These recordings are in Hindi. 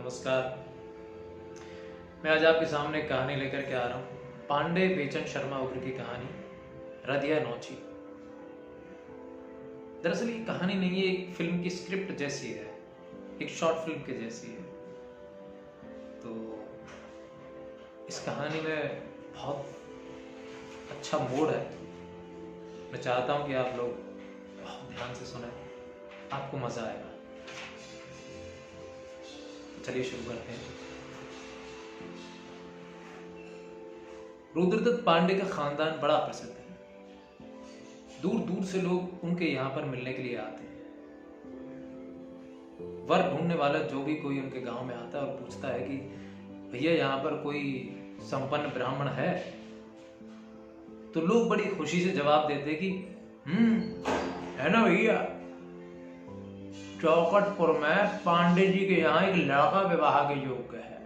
नमस्कार। मैं आज आपके सामने एक कहानी लेकर के आ रहा हूँ। पांडे बेचन शर्मा उर्फ की कहानी रदिया नौची। दरअसल ये कहानी नहीं है, एक फिल्म की स्क्रिप्ट जैसी है, एक शॉर्ट फिल्म के जैसी है। तो इस कहानी में बहुत अच्छा मोड़ है। मैं चाहता हूँ कि आप लोग बहुत ध्यान से सुने, आपको मजा आएगा। चलिए शुरू करते हैं। रुद्रदत्त पांडे का खानदान बड़ा प्रसिद्ध है। दूर दूर से लोग उनके यहां पर मिलने के लिए आते हैं। वर ढूंढने वाला जो भी कोई उनके गांव में आता है और पूछता है कि भैया यहाँ पर कोई संपन्न ब्राह्मण है, तो लोग बड़ी खुशी से जवाब देते कि है ना भैया, चौकटपुर में पांडे जी के यहाँ एक लड़का विवाह के योग्य है,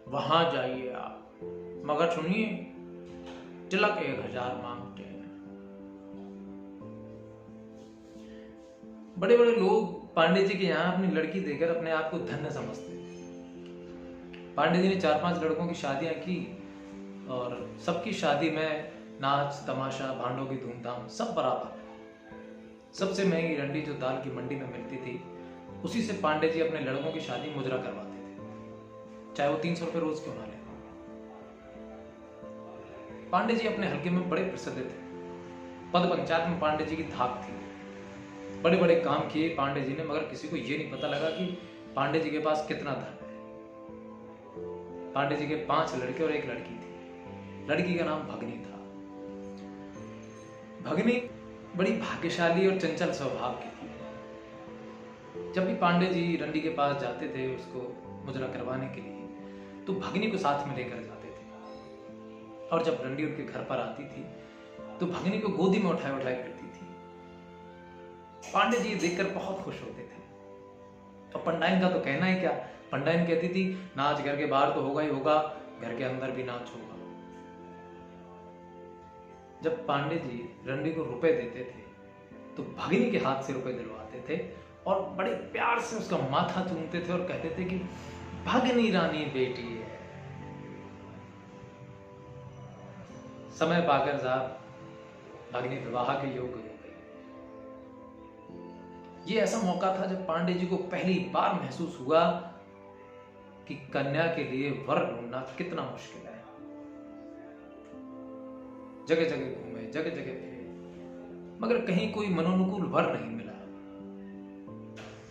वहां जाइए आप, मगर सुनिए तिलक 1000 मांगते हैं। बड़े बड़े लोग पांडे जी के यहाँ अपनी लड़की देकर अपने आप को धन्य समझते हैं। पांडे जी ने 4-5 लड़कों की शादियां की और सबकी शादी में नाच तमाशा भांडों की धूमधाम सब बराबर। सबसे महंगी रंडी जो दाल की मंडी में मिलती थी, उसी से पांडे जी अपने लड़कों की शादी मुजरा करवाते थे, चाहे वो 300 रुपए रोज क्यों ना ले। पांडे जी अपने हल्के में बड़े प्रसिद्ध थे। पद पंचायत में पांडे जी की धाक थी। बड़े बड़े काम किए पांडे जी ने, मगर किसी को ये नहीं पता लगा कि पांडे जी के पास कितना धन है। पांडे जी के 5 लड़के और 1 लड़की थी। लड़की का नाम भगनी था। भगनी बड़ी भाग्यशाली और चंचल स्वभाव की थी। जब भी पांडे जी रंडी के पास जाते थे उसको मुजरा करवाने के लिए, तो भगनी को साथ में लेकर जाते थे। और जब रंडी उनके घर पर आती थी तो भगनी को गोदी में उठाए उठाए करती थी। पांडे जी देखकर बहुत खुश होते थे। और पंडाइन का तो कहना ही क्या, पंडाइन कहती थी नाच घर के बाहर तो होगा ही होगा, घर के अंदर भी नाच होगा। जब पांडे जी रंडी को रुपए देते थे तो भगनी के हाथ से रुपए दिलवाते थे और बड़े प्यार से उसका माथा चूमते थे और कहते थे कि भगनी रानी बेटी है। समय पाकर साहब भगनी विवाह के योग्य हो गई। ये ऐसा मौका था जब पांडे जी को पहली बार महसूस हुआ कि कन्या के लिए वर ढूंढना कितना मुश्किल है। जगह जगह घूमे, जगह जगह फिरे, मगर कहीं कोई मनोनुकूल वर नहीं मिला।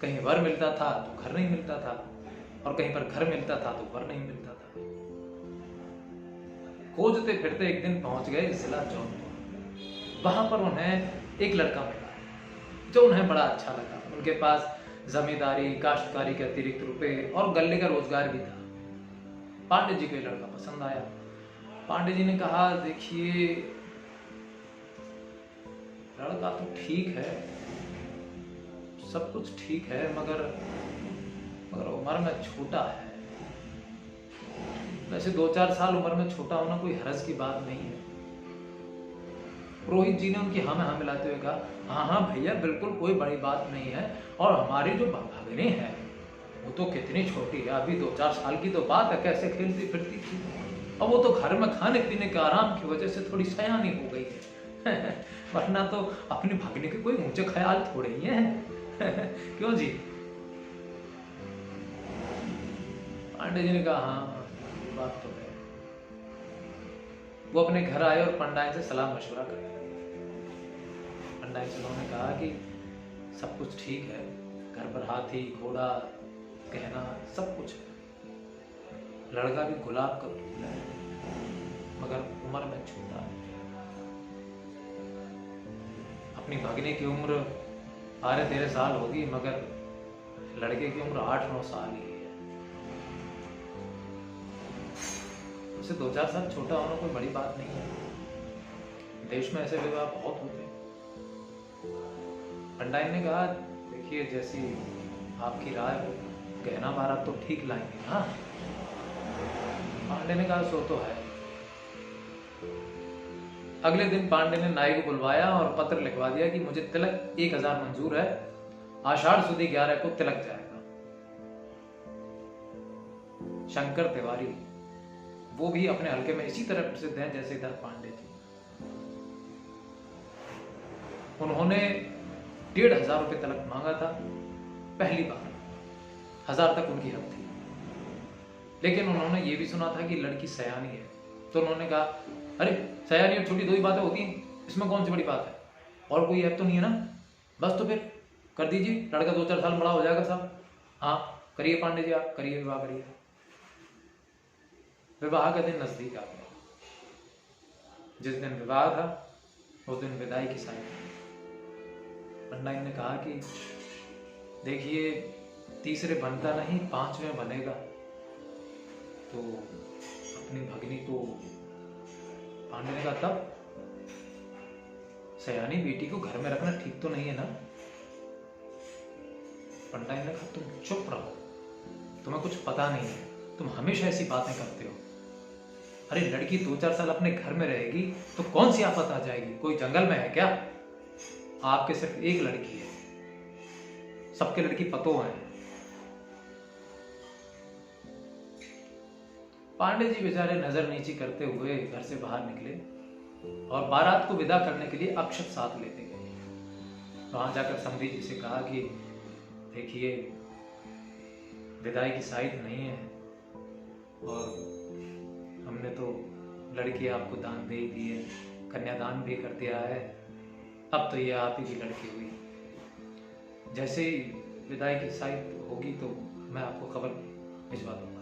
कहीं वर मिलता था तो घर नहीं मिलता था, और कहीं पर घर मिलता था तो वर नहीं मिलता था। खोजते फिरते एक दिन पहुंच गए जिला जौनपुर। वहां पर उन्हें एक लड़का मिला जो उन्हें बड़ा अच्छा लगा। उनके पास जमींदारी काश्तकारी के अतिरिक्त रुपए और गल्ले का रोजगार भी था। पांडे जी को ये लड़का पसंद आया। पांडे जी ने कहा देखिए लड़का तो ठीक है, सब कुछ ठीक है, मगर उम्र में छोटा है। वैसे 2-4 साल उम्र में छोटा होना कोई हरज की बात नहीं है। पुरोहित जी ने उनकी हाँ में हाँ मिलाते हुए कहा हाँ हाँ भैया बिल्कुल कोई बड़ी बात नहीं है। और हमारी जो भगनी है वो तो कितनी छोटी है, अभी 2-4 साल की तो बात है, कैसे खेलती फिरती थी। अब वो तो घर में खाने पीने के आराम की वजह से थोड़ी सयानी हो गई है वरना तो अपनी भगनी के कोई ऊंचे ख्याल थोड़े ही हैं क्यों जी। पांडे जी ने कहा हाँ बात तो है। वो अपने घर आए और पंडाइन से सलाह मशवरा कर। पंडाइन से उन्होंने कहा कि सब कुछ ठीक है, घर पर हाथी घोड़ा गहना सब कुछ है, लड़का भी गुलाब का फूल है, मगर उम्र में छोटा है। अपनी भगनी की उम्र 12-13 साल होगी, मगर लड़के की उम्र 8-9 साल ही है। उससे 2-4 साल छोटा होना कोई बड़ी बात नहीं है। देश में ऐसे विवाह बहुत होते हैं। पंडाइन ने कहा देखिए जैसी आपकी राय हो, गहना बारात तो ठीक लाएंगे हाँ। पांडे ने कहा सो तो है। अगले दिन पांडे ने नाई को बुलवाया और पत्र लिखवा दिया कि मुझे तिलक 1000 मंजूर है, आषाढ़ सुदी 11 को तिलक जाएगा। शंकर तिवारी, वो भी अपने हलके में इसी तरह प्रसिद्ध हैं जैसे इधर पांडे जी। उन्होंने 1,500 रुपये तलक मांगा था पहली बार, 1000 तक उनकी हद थी। लेकिन उन्होंने ये भी सुना था कि लड़की सयानी है, तो उन्होंने कहा अरे सयानी और छोटी दो ही बातें होती हैं, इसमें कौन सी बड़ी बात है, और कोई ऐप तो नहीं है ना, बस तो फिर कर दीजिए, लड़का 2-4 साल बड़ा हो जाएगा साहब। हाँ करिए पांडे जी, आप करिए, विवाह करिए। विवाह का दिन नजदीक आ गया। जिस दिन विवाह था उस दिन विदाई की साई। पंडाइन ने कहा कि देखिए तीसरे बनता नहीं, 5वें बनेगा, तो अपनी भगनी को। पांडे ने कहा तब सयानी बेटी को घर में रखना ठीक तो नहीं है ना। पंडाइन ने कहा तुम चुप रहो, तुम्हें कुछ पता नहीं है, तुम हमेशा ऐसी बातें करते हो। अरे लड़की 2-4 साल अपने घर में रहेगी तो कौन सी आफत आ जाएगी, कोई जंगल में है क्या? आपके सिर्फ एक लड़की है, सबके लड़की पतो हैं। पांडे जी बेचारे नजर नीची करते हुए घर से बाहर निकले और बारात को विदा करने के लिए अक्षत साथ लेते गए। वहां जाकर समधी जी से कहा कि देखिए विदाई की साइड नहीं है और हमने तो लड़की आपको दान दे ही दी है, कन्यादान भी कर दिया है, अब तो ये आप ही की लड़की हुई। जैसे ही विदाई की साइड होगी तो मैं आपको खबर भिजवा दूंगा।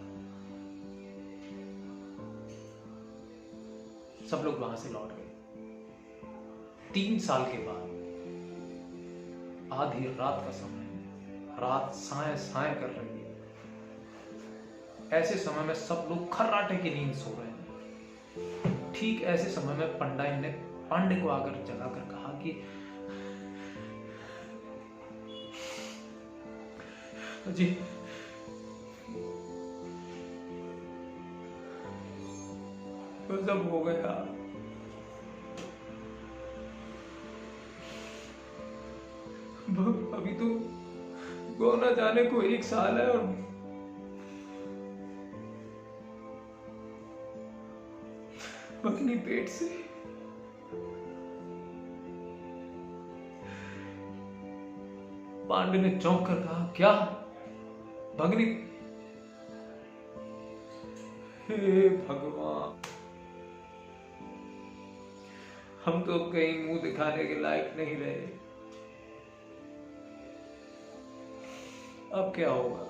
सब लोग वहां से लौट गए। 3 साल के बाद आधी रात का समय है, रात साए साए कर रही है। ऐसे समय में सब लोग खर्राटे की नींद सो रहे हैं। ठीक ऐसे समय में पंडाइन ने पांडे को आकर जगाकर कहा कि जी सब हो गया, अभी तो गोना जाने को 1 साल है और भगनी पेट से। पांडे ने चौंक कर कहा क्या भगनी? हे भगवान, हम तो कहीं मुंह दिखाने के लायक नहीं रहे, अब क्या होगा?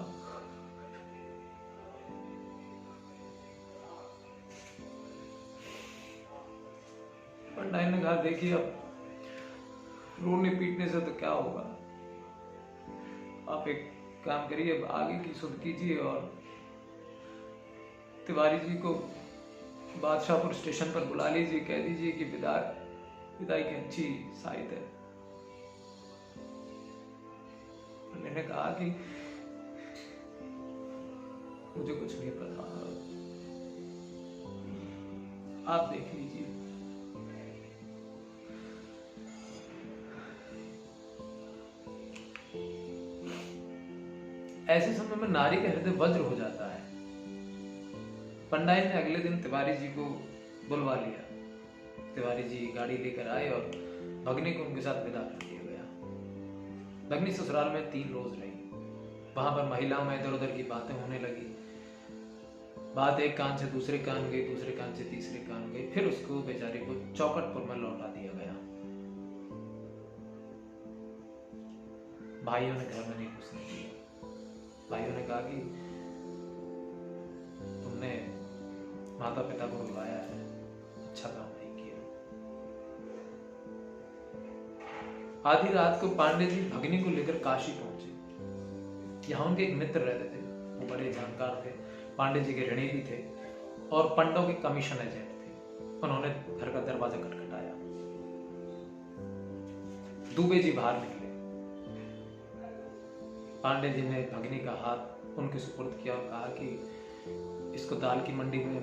पंडाइन ने कहा देखिए अब रोने पीटने से तो क्या होगा, आप एक काम करिए, अब आगे की सुध कीजिए और तिवारी जी को बादशाहपुर स्टेशन पर बुला लीजिए, कह दीजिए कि विदाई की अच्छी साइड है। मैंने कहा कि मुझे कुछ नहीं पता, आप देख लीजिए। ऐसे समय में नारी का हृदय वज्र हो जाता है। पंडाइन ने अगले दिन तिवारी जी को बुलवा लिया। तिवारी जी गाड़ी लेकर आए और भगनी को उनके साथ विदा कर दिया गया। भगनी ससुराल में 3 रोज रही। वहां पर महिलाओं में इधर उधर की बातें होने लगी। बात एक कान से दूसरे कान गई, दूसरे कान से तीसरे कान गई, फिर उसको बेचारे को चौकटपुर में लौटा दिया गया। भाइयों ने घर में नहीं घुसने दिया। भाइयों ने कहा कि तुमने माता पिता को रुलाया है, अच्छा काम नहीं किया। आधी रात को पांडे जी भगनी को लेकर काशी पहुंचे। यहाँ उनके एक मित्र रहते थे, वो बड़े जानकार थे, पांडे जी के ऋणी भी थे और पंडों के कमीशन एजेंट थे। उन्होंने घर का दरवाजा खटखटाया। दुबे जी बाहर निकले। पांडे जी ने भगनी का हाथ उनके सुपुर्द किया और कहा कि इसको दाल की मंडी में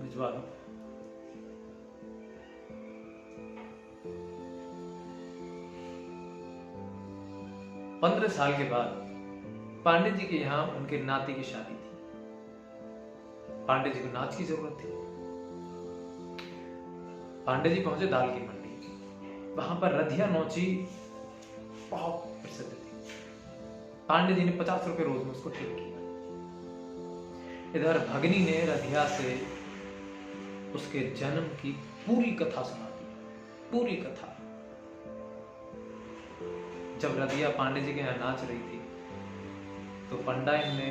भिजवा दो। 15 साल के बाद पांडे जी के यहाँ उनके नाती की शादी थी। पांडे जी को नाच की जरूरत थी। पांडे जी पहुंचे दाल की मंडी। वहां पर रधिया नौची बहुत प्रसिद्ध थी। पांडे जी ने 50 रुपए रोज में उसको ठीक किया। इधर भगनी ने रधिया से उसके जन्म की पूरी कथा सुना दी, पूरी कथा। जब रधिया पांडे जी के यहाँ नाच रही थी तो पंडायन ने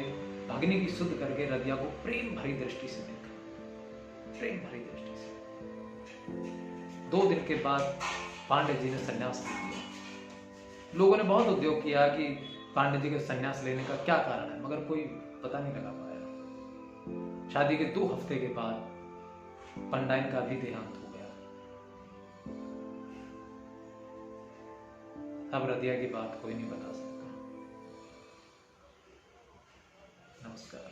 भगनी की शुद्ध करके रधिया को प्रेम भरी दृष्टि से देखा, प्रेम भरी दृष्टि से। 2 दिन के बाद पांडे जी ने संन्यास ले लिया। लोगों ने बहुत उद्योग किया कि पांडे जी के संन्यास लेने का क्या कारण है, मगर कोई पता नहीं लगा पाया। शादी के 2 हफ्ते के बाद पंडायन का भी देहांत हो गया। अब रधिया की बात कोई नहीं बता सकता। नमस्कार।